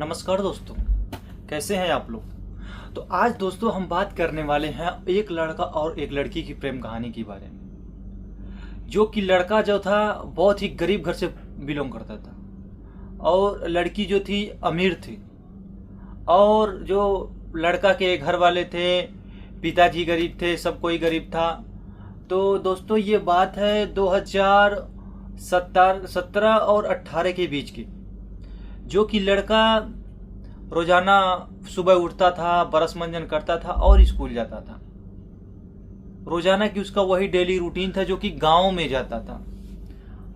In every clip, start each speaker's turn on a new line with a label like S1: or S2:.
S1: नमस्कार दोस्तों, कैसे हैं आप लोग। तो आज दोस्तों हम बात करने वाले हैं एक लड़का और एक लड़की की प्रेम कहानी के बारे में। जो कि लड़का जो था बहुत ही गरीब घर से बिलोंग करता था और लड़की जो थी अमीर थी। और जो लड़का के घर वाले थे, पिताजी गरीब थे, सब कोई गरीब था। तो दोस्तों ये बात है 2017 और 18 के बीच की। जो कि लड़का रोजाना सुबह उठता था, ब्रश मंजन करता था और स्कूल जाता था। रोजाना की उसका वही डेली रूटीन था जो कि गांव में जाता था।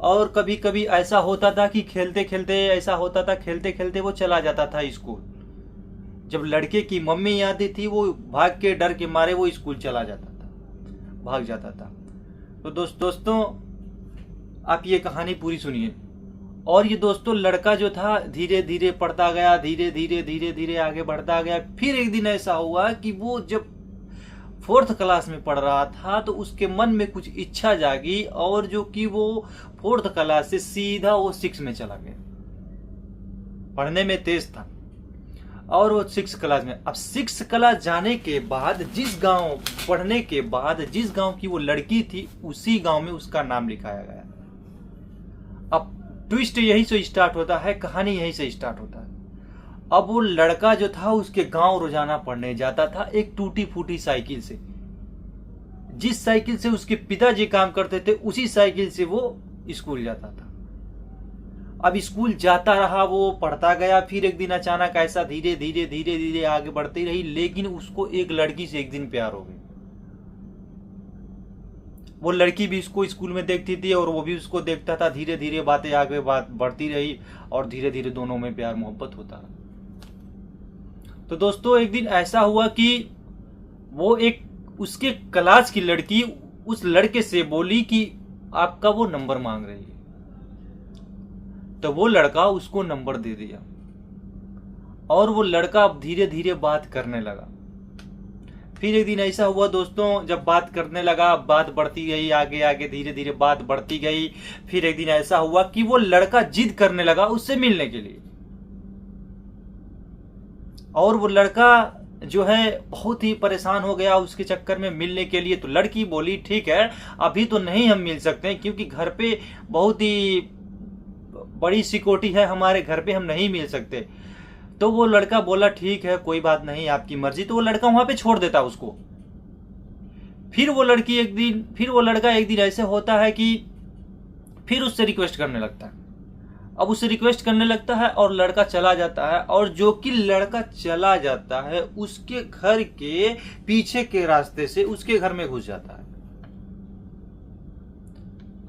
S1: और कभी कभी ऐसा होता था कि खेलते खेलते वो चला जाता था स्कूल। जब लड़के की मम्मी आती थी वो भाग के डर के मारे वो स्कूल चला जाता था, भाग जाता था। तो दोस्तों आप ये कहानी पूरी सुनिए। और ये दोस्तों लड़का जो था धीरे धीरे पढ़ता गया, धीरे धीरे आगे बढ़ता गया। फिर एक दिन ऐसा हुआ कि वो जब 4th क्लास में पढ़ रहा था तो उसके मन में कुछ इच्छा जागी और जो कि वो 4th क्लास से सीधा वो 6 में चला गया। पढ़ने में तेज था और वो 6 क्लास में। अब 6 क्लास जाने के बाद जिस गांव पढ़ने के बाद जिस गांव की वो लड़की थी उसी गांव में उसका नाम लिखाया गया। अब ट्विस्ट यही से स्टार्ट होता है, कहानी यही से स्टार्ट होता है। अब वो लड़का जो था उसके गांव रोजाना पढ़ने जाता था एक टूटी फूटी साइकिल से। जिस साइकिल से उसके पिताजी काम करते थे उसी साइकिल से वो स्कूल जाता था। अब स्कूल जाता रहा, वो पढ़ता गया। फिर एक दिन अचानक ऐसा धीरे धीरे आगे बढ़ती रही, लेकिन उसको एक लड़की से एक दिन प्यार हो गई। वो लड़की भी उसको स्कूल में देखती थी और वो भी उसको देखता था। धीरे धीरे बातें आगे बात बढ़ती रही और धीरे धीरे दोनों में प्यार मोहब्बत होता रहा। तो दोस्तों एक दिन ऐसा हुआ कि वो एक उसके क्लास की लड़की उस लड़के से बोली कि आपका वो नंबर मांग रही है। तो वो लड़का उसको नंबर दे दिया और वो लड़का धीरे धीरे बात करने लगा। फिर एक दिन ऐसा हुआ दोस्तों, जब बात करने लगा, बात बढ़ती गई, आगे धीरे धीरे बात बढ़ती गई। फिर एक दिन ऐसा हुआ कि वो लड़का जिद करने लगा उससे मिलने के लिए। और वो लड़का जो है बहुत ही परेशान हो गया उसके चक्कर में मिलने के लिए। तो लड़की बोली ठीक है, अभी तो नहीं हम मिल सकते क्योंकि घर पे बहुत ही बड़ी सिक्योरिटी है, हमारे घर पे हम नहीं मिल सकते। तो वो लड़का बोला ठीक है कोई बात नहीं, आपकी मर्जी। तो वो लड़का वहां पे छोड़ देता उसको। फिर वो लड़का एक दिन ऐसे होता है कि फिर उससे रिक्वेस्ट करने लगता है। अब उससे रिक्वेस्ट करने लगता है और लड़का चला जाता है। और जो कि लड़का चला जाता है उसके घर के पीछे के रास्ते से उसके घर में घुस जाता है।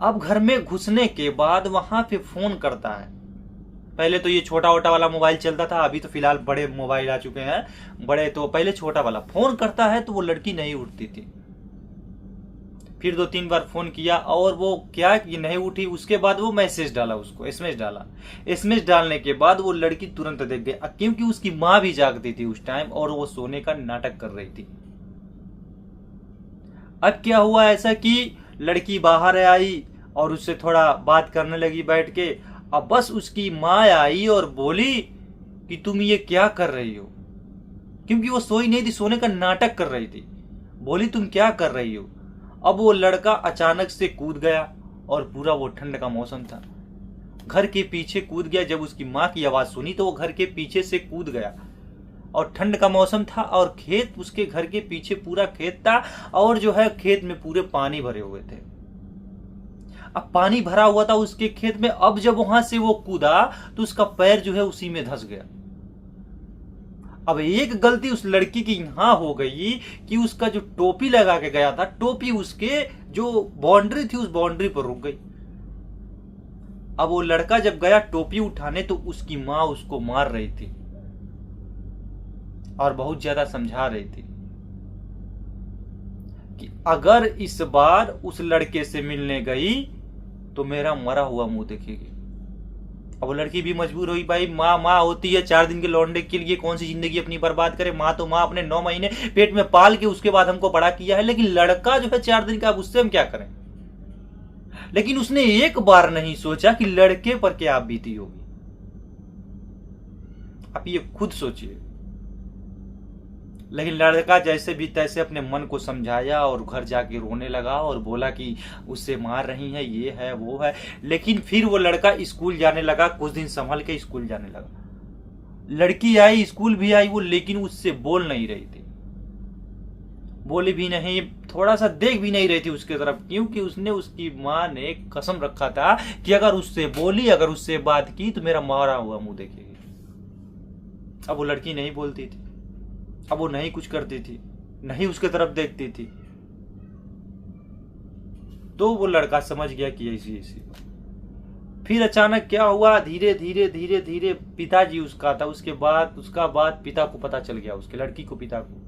S1: अब घर में घुसने के बाद वहां पे फोन करता है। पहले तो ये छोटा वोटा वाला मोबाइल चलता था, अभी तो फिलहाल बड़े मोबाइल आ चुके हैं बड़े। तो पहले छोटा वाला फोन करता है तो वो लड़की नहीं उठती थी। फिर 2-3 बार फोन किया और वो क्या कि नहीं उठी। उसके बाद वो मैसेज डाला, उसको एसएमएस डाला। एसएमएस डालने के बाद वो लड़की तुरंत देख गई क्योंकि उसकी माँ भी जागती थी उस टाइम और वो सोने का नाटक कर रही थी। अब क्या हुआ ऐसा कि लड़की बाहर आई और उससे थोड़ा बात करने लगी बैठ के। अब बस उसकी माँ आई और बोली कि तुम ये क्या कर रही हो, क्योंकि वो सोई नहीं थी, सोने का नाटक कर रही थी। बोली तुम क्या कर रही हो। अब वो लड़का अचानक से कूद गया और पूरा वो ठंड का मौसम था, घर के पीछे कूद गया। जब उसकी माँ की आवाज सुनी तो वो घर के पीछे से कूद गया और ठंड का मौसम था और खेत उसके घर के पीछे पूरा खेत था और जो है खेत में पूरे पानी भरे हुए थे। अब पानी भरा हुआ था उसके खेत में। अब जब वहां से वो कूदा तो उसका पैर जो है उसी में धंस गया। अब एक गलती उस लड़की की यहां हो गई कि उसका जो टोपी लगा के गया था, टोपी उसके जो बाउंड्री थी उस बाउंड्री पर रुक गई। अब वो लड़का जब गया टोपी उठाने तो उसकी मां उसको मार रही थी और बहुत ज्यादा समझा रही थी कि अगर इस बार उस लड़के से मिलने गई तो मेरा मरा हुआ मुंह देखेगी। अब वो लड़की भी मजबूर हुई, भाई माँ होती है, 4 दिन के लौंडे के लिए कौन सी जिंदगी अपनी बर्बाद करे। माँ तो माँ अपने 9 महीने पेट में पाल के उसके बाद हमको बड़ा किया है, लेकिन लड़का जो है 4 दिन का, अब उससे हम क्या करें। लेकिन उसने एक बार नहीं सोचा कि लड़के पर क्या बीती होगी। आप ये खुद सोचिए। लेकिन लड़का जैसे भी तैसे अपने मन को समझाया और घर जाके रोने लगा और बोला कि उससे मार रही है, ये है वो है। लेकिन फिर वो लड़का स्कूल जाने लगा, कुछ दिन संभल के स्कूल जाने लगा। लड़की आई, स्कूल भी आई वो, लेकिन उससे बोल नहीं रही थी, बोली भी नहीं, थोड़ा सा देख भी नहीं रही थी उसके तरफ, क्योंकि उसने, उसकी माँ ने कसम रखा था कि अगर उससे बोली, अगर उससे बात की तो मेरा मारा हुआ मुंह देखेगी। अब वो लड़की नहीं बोलती थी, अब वो नहीं कुछ करती थी, नहीं उसके तरफ देखती थी। तो वो लड़का समझ गया कि ऐसी ऐसी। फिर अचानक क्या हुआ, धीरे धीरे धीरे धीरे पिताजी उसका था, उसका बाद पिता को पता चल गया, उसके लड़की को, पिता को।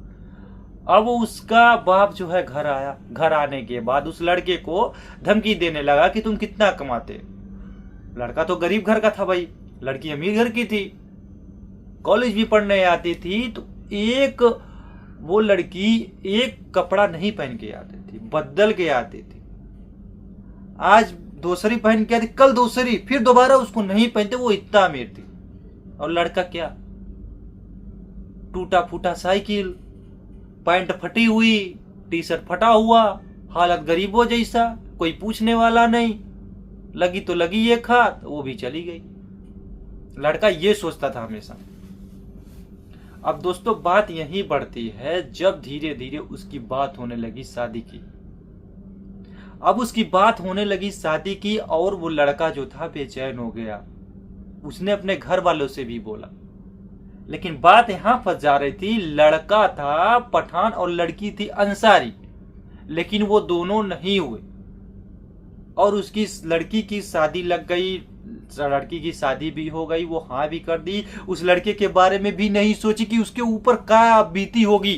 S1: अब उसका बाप जो है घर आया, घर आने के बाद उस लड़के को धमकी देने लगा कि तुम कितना कमाते। लड़का तो गरीब घर का था भाई, लड़की अमीर घर की थी, कॉलेज भी पढ़ने आती थी। तो वो लड़की एक कपड़ा नहीं पहन के आती थी, बदल के आती थी। आज दूसरी पहन के आती, कल दूसरी, फिर दोबारा उसको नहीं पहनते, वो इतना अमीर थी। और लड़का क्या, टूटा फूटा साइकिल, पैंट फटी हुई, टी शर्ट फटा हुआ, हालत गरीबों जैसा, कोई पूछने वाला नहीं, लगी तो लगी एक हाथ, वो भी चली गई। लड़का ये सोचता था हमेशा। अब दोस्तों बात यहीं बढ़ती है, जब धीरे धीरे उसकी बात होने लगी शादी की। अब उसकी बात होने लगी शादी की, और वो लड़का जो था बेचैन हो गया। उसने अपने घर वालों से भी बोला, लेकिन बात यहां फंस जा रही थी। लड़का था पठान और लड़की थी अंसारी, लेकिन वो दोनों नहीं हुए और उसकी लड़की की शादी लग गई, लड़की की शादी भी हो गई, वो हाँ भी कर दी। उस लड़के के बारे में भी नहीं सोची कि उसके ऊपर क्या बीती होगी,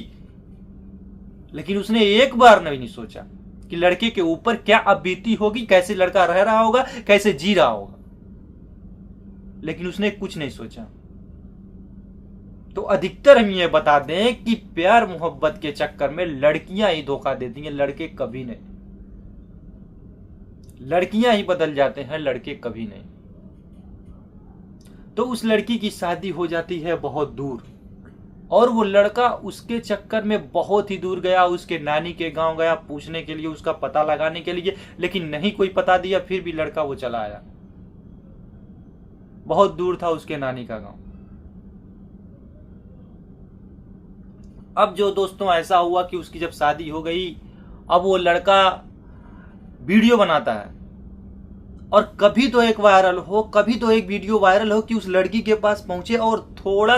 S1: लेकिन उसने एक बार नहीं सोचा कि लड़के के ऊपर क्या अब बीती होगी, कैसे लड़का रह रहा होगा, कैसे जी रहा होगा, लेकिन उसने कुछ नहीं सोचा। तो अधिकतर हम ये बता दें कि प्यार मोहब्बत के चक्कर में लड़कियां ही धोखा देती हैं, लड़के कभी नहीं। लड़कियां ही बदल जाते हैं, लड़के कभी नहीं। तो उस लड़की की शादी हो जाती है बहुत दूर, और वो लड़का उसके चक्कर में बहुत ही दूर गया, उसके नानी के गांव गया पूछने के लिए, उसका पता लगाने के लिए, लेकिन नहीं कोई पता दिया। फिर भी लड़का वो चला आया, बहुत दूर था उसके नानी का गांव। अब जो दोस्तों ऐसा हुआ कि उसकी जब शादी हो गई, अब वो लड़का वीडियो बनाता है, और कभी तो एक वायरल हो, कभी तो एक वीडियो वायरल हो कि उस लड़की के पास पहुंचे और थोड़ा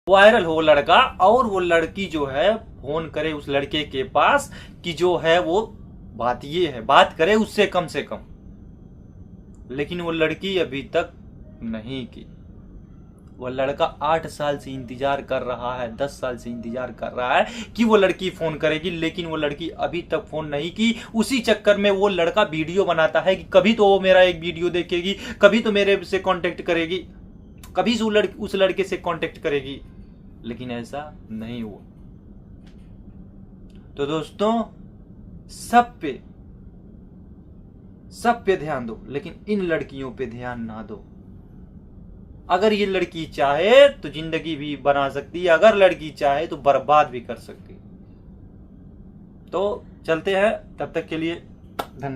S1: वायरल हो लड़का, और वो लड़की जो है फोन करे उस लड़के के पास कि जो है वो बात ये है, बात करे उससे कम से कम। लेकिन वो लड़की अभी तक नहीं की। वो लड़का 8 साल से इंतजार कर रहा है, 10 साल से इंतजार कर रहा है कि वो लड़की फोन करेगी, लेकिन वो लड़की अभी तक फोन नहीं की। उसी चक्कर में वो लड़का वीडियो बनाता है कि कभी तो वो मेरा एक वीडियो देखेगी, कभी तो मेरे से कांटेक्ट करेगी, कभी उस लड़के से कांटेक्ट करेगी, लेकिन ऐसा नहीं हुआ। तो दोस्तों सब पे ध्यान दो, लेकिन इन लड़कियों पे ध्यान ना दो। अगर ये लड़की चाहे तो जिंदगी भी बना सकती है, अगर लड़की चाहे तो बर्बाद भी कर सकती है। तो चलते हैं, तब तक के लिए धन्यवाद।